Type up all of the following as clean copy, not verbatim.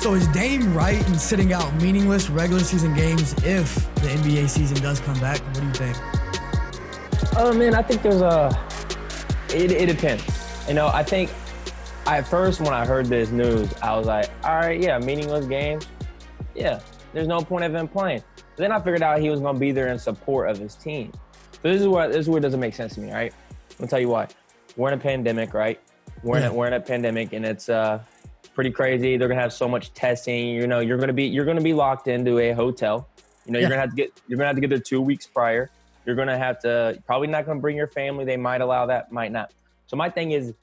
So is Dame right in sitting out meaningless regular season games if the NBA season does come back? What do you think? Oh man, I think it depends. I think at first when I heard this news, I was like, all right, yeah, meaningless games. Yeah, there's no point of him playing. But then I figured out he was going to be there in support of his team. So this is where it doesn't make sense to me, right? I'll tell you why. We're in a pandemic, right? We're in a pandemic, and it's pretty crazy. They're gonna have so much testing. You're gonna be locked into a hotel. You're gonna have to get there 2 weeks prior. You're gonna have to probably not gonna bring your family. They might allow that, might not. So my thing is,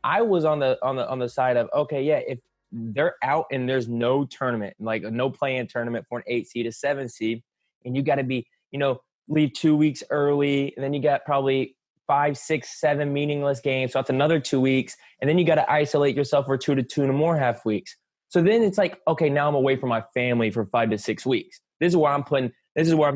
I was on the side of, okay, yeah, if they're out and there's no tournament, like no play-in tournament for an 8 seed, a 7 seed, and you got to be, leave 2 weeks early, and then you got probably 5, 6, 7 meaningless games. So that's another 2 weeks. And then you got to isolate yourself for 2 to 2.5 half weeks. So then it's like, okay, now I'm away from my family for 5 to 6 weeks. This is where I'm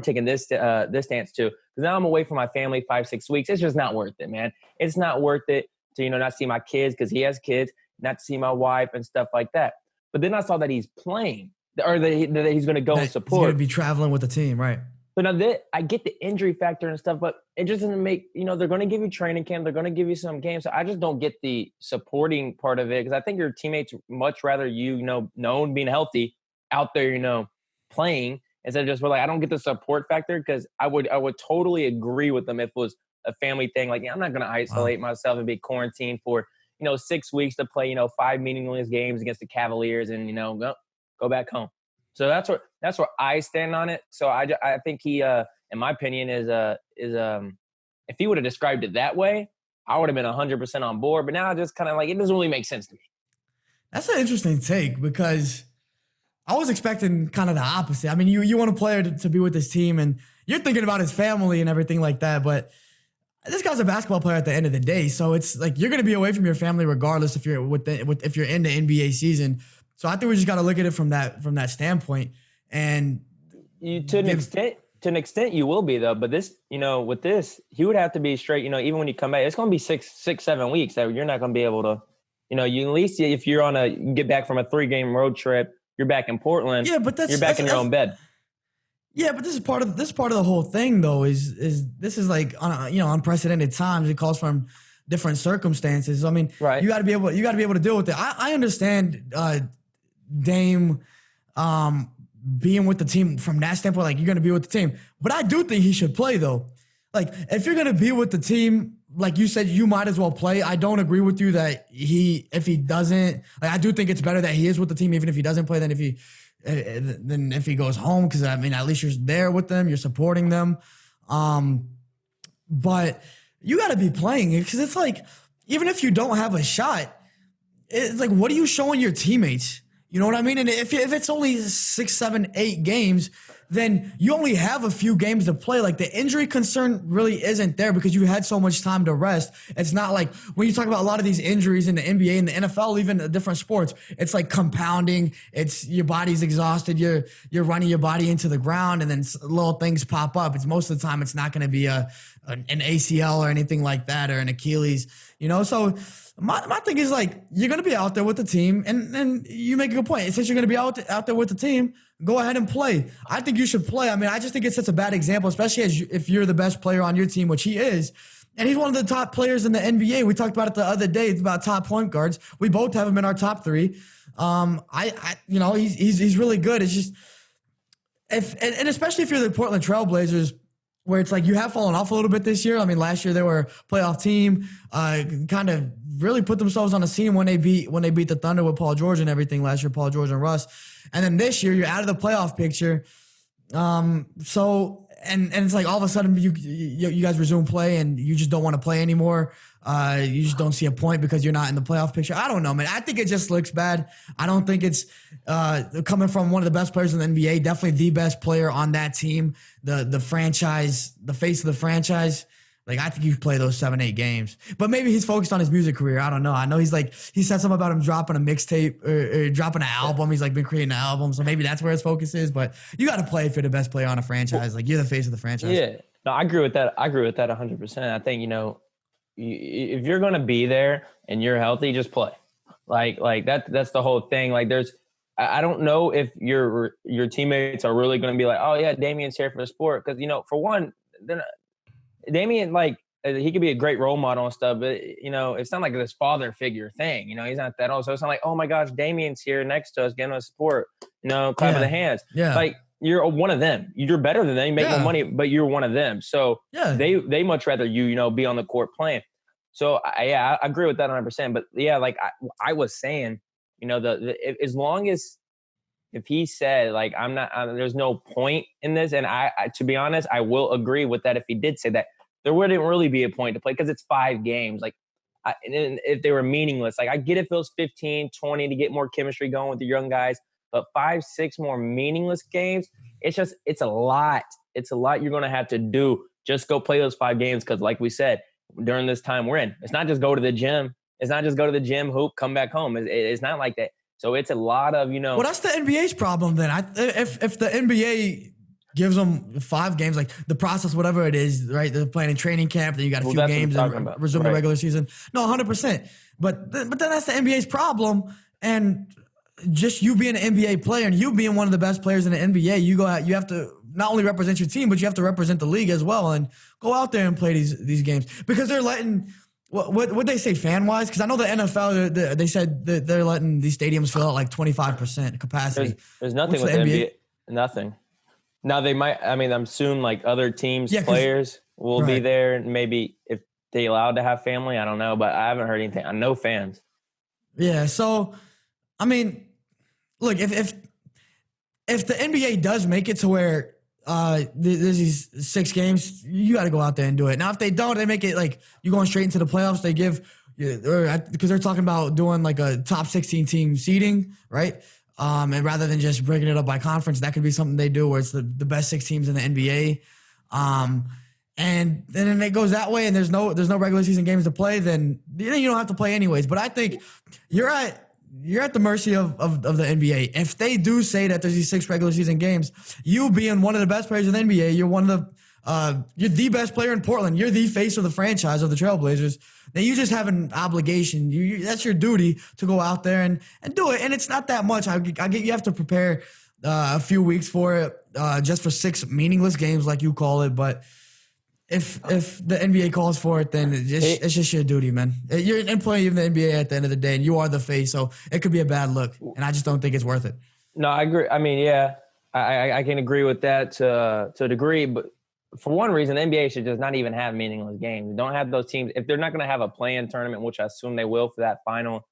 taking this stance to. Because now I'm away from my family 5, 6 weeks. It's just not worth it, man. It's not worth it to, not see my kids because he has kids, not to see my wife and stuff like that. But then I saw that he's playing or that he's going to go and support. He's going to be traveling with the team, right? So now I get the injury factor and stuff, but it just doesn't make, they're going to give you training camp. They're going to give you some games. So I just don't get the supporting part of it because I think your teammates much rather known being healthy out there, playing instead of just I don't get the support factor because I would totally agree with them if it was a family thing. Like, yeah, I'm not going to isolate myself and be quarantined for, 6 weeks to play, 5 meaningless games against the Cavaliers and, go back home. So that's where I stand on it. So I think he, in my opinion, is if he would have described it that way, I would have been 100% on board. But now I just kind of it doesn't really make sense to me. That's an interesting take because I was expecting kind of the opposite. I mean, you want a player to be with his team and you're thinking about his family and everything like that. But this guy's a basketball player at the end of the day. So it's like you're going to be away from your family regardless if you're if you're in the NBA season. So I think we just got to look at it from that standpoint. And to an extent, you will be though. But this, with this, he would have to be straight. Even when you come back, it's going to be 6, 7 weeks that you're not going to be able to. You at least if you're get back from a 3-game road trip, you're back in Portland. Yeah, but you're back in your own bed. Yeah, but this is part of the whole thing though. Is this is like unprecedented times. It calls from different circumstances. I mean, right. You got to be able to deal with it. I understand. Dame being with the team from that standpoint, like you're going to be with the team. But I do think he should play though. Like if you're going to be with the team, like you said, you might as well play. I don't agree with you that if he doesn't, like I do think it's better that he is with the team even if he doesn't play than if he goes home because I mean at least you're there with them, you're supporting them. But you got to be playing it because it's like even if you don't have a shot, it's like what are you showing your teammates? You know what I mean? And if it's only 6, 7, 8 games, then you only have a few games to play. Like the injury concern really isn't there because you had so much time to rest. It's not like when you talk about a lot of these injuries in the NBA and the NFL, even the different sports, it's like compounding. It's your body's exhausted. You're running your body into the ground and then little things pop up. It's most of the time it's not going to be an ACL or anything like that or an Achilles, So my thing is like you're going to be out there with the team and you make a good point. Since you're going to be out there with the team, go ahead and play. I think you should play. I mean, I just think it sets a bad example, especially if you're the best player on your team, which he is. And he's one of the top players in the NBA. We talked about it the other day. It's about top point guards. We both have him in our top 3. He's really good. It's just and especially if you're the Portland Trailblazers, where it's like you have fallen off a little bit this year. I mean, last year they were a playoff team, kind of really put themselves on the scene when they beat the Thunder with Paul George and everything last year, Paul George and Russ. And then this year you're out of the playoff picture. So it's like all of a sudden you guys resume play and you just don't want to play anymore. You just don't see a point because you're not in the playoff picture. I don't know, man. I think it just looks bad. I don't think it's coming from one of the best players in the NBA, definitely the best player on that team, the franchise, the face of the franchise. Like, I think you play those 7, 8 games. But maybe he's focused on his music career. I don't know. I know he said something about him dropping a mixtape or dropping an album. He's like been creating an album. So maybe that's where his focus is. But you got to play if you're the best player on a franchise. Like, you're the face of the franchise. Yeah. No, I agree with that. 100%. I think, if you're going to be there and you're healthy, just play. Like that's the whole thing. Like I don't know if your teammates are really going to be like, oh yeah, Damian's here for the sport. Because, for one, Damian, like, he could be a great role model and stuff, but, it's not like this father figure thing. He's not that old. So it's not like, oh my gosh, Damian's here next to us, getting us support, clapping the hands. Yeah. Like, you're one of them. You're better than them. You make more money, but you're one of them. So they much rather you, be on the court playing. So I agree with that 100%. But yeah, like I was saying, as long as if he said like there's no point in this, and I to be honest, I will agree with that if he did say that. There wouldn't really be a point to play because it's 5 games. Like, and if they were meaningless, like I get if it was 15, 20 to get more chemistry going with the young guys, but 5, 6 more meaningless games, it's a lot. It's a lot you're going to have to do. Just go play those 5 games because, like we said, during this time we're in, it's not just go to the gym. It's not just go to the gym, hoop, come back home. It's not like that. So it's a lot of, Well, that's the NBA's problem then. If the NBA gives them 5 games, like the process, whatever it is, right? They're playing in training camp, then you got a few games and resume the regular season. No, 100%. But then that's the NBA's problem. And just you being an NBA player and you being one of the best players in the NBA, you go out, you have to not only represent your team, but you have to represent the league as well and go out there and play these games because they're letting what they say fan wise. Because I know the NFL they said that they're letting these stadiums fill out like 25% capacity. There's nothing with the NBA. Nothing. Now they might. I mean, I'm soon like other teams, players will be there, and maybe if they allowed to have family, I don't know, but I haven't heard anything. I know fans. Yeah. So, I mean, look, if the NBA does make it to where there's these 6 games, you got to go out there and do it. Now, if they don't, they make it like you going straight into the playoffs. They give because they're talking about doing like a top 16 team seeding, right? And rather than just breaking it up by conference, that could be something they do where it's the best 6 teams in the NBA. And then it goes that way and there's no regular season games to play, then you don't have to play anyways. But I think you're at the mercy of the NBA. If they do say that there's these 6 regular season games, you being one of the best players in the NBA, you're the best player in Portland. You're the face of the franchise of the Trailblazers. Then you just have an obligation. That's your duty to go out there and do it. And it's not that much. I get you have to prepare a few weeks for it, just for 6 meaningless games, like you call it. But if the NBA calls for it, then it's just your duty, man. You're an employee of the NBA at the end of the day, and you are the face. So it could be a bad look, and I just don't think it's worth it. No, I agree. I mean, yeah, I can agree with that to a degree, but for one reason, the NBA should just not even have meaningless games. Don't have those teams. If they're not going to have a play-in tournament, which I assume they will for that final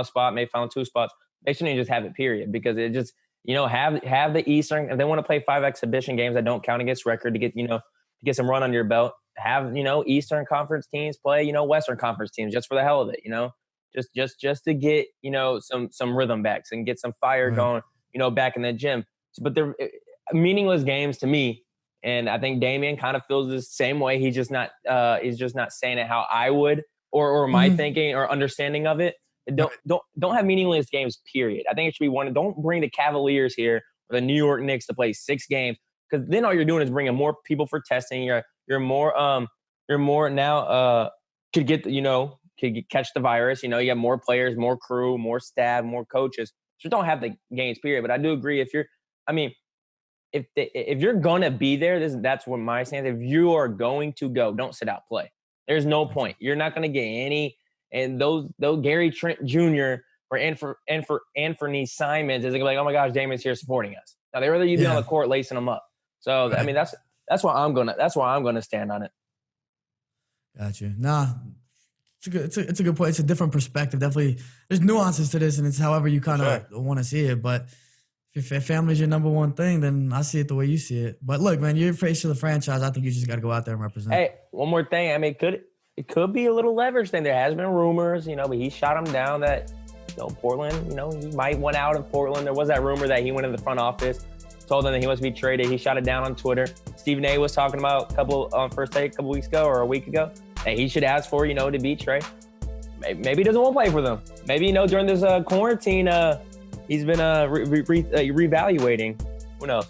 spot, maybe final 2 spots, they shouldn't just have it, period. Because it just, have the Eastern. If they want to play 5 exhibition games that don't count against record to get some run under your belt, have, Eastern Conference teams play, Western Conference teams just for the hell of it, just to get, some rhythm backs and get some fire going, back in the gym. But they're meaningless games to me. And I think Damian kind of feels the same way. He's just not saying it how I would or my thinking or understanding of it. Don't have meaningless games, period. I think it should be one. Don't bring the Cavaliers here or the New York Knicks to play 6 games because then all you're doing is bringing more people for testing. You're more now could get catch the virus. You have more players, more crew, more staff, more coaches. Just don't have the games, period. But I do agree if you're gonna be there, that's what my stance. If you are going to go, don't sit out, play. There's no point. You're not gonna get any. And those Gary Trent Jr. or Anthony Simons is gonna be like, oh my gosh, Damon's here supporting us. Now they rather you be on the court lacing them up. So I mean that's why I'm gonna stand on it. Gotcha. Nah, it's a good point. It's a different perspective. Definitely, there's nuances to this, and it's however you kind of want to see it, but. If family's your number one thing, then I see it the way you see it. But look, man, you're face of the franchise. I think you just got to go out there and represent. Hey, one more thing. I mean, it could be a little leverage thing. There has been rumors, but he shot him down that, Portland, he might want out of Portland. There was that rumor that he went in the front office, told them that he wants to be traded. He shot it down on Twitter. Stephen A. was talking about on First Take a couple weeks ago or a week ago that he should ask for, to be traded. Maybe he doesn't want to play for them. Maybe, during this quarantine, he's been reevaluating. Who knows?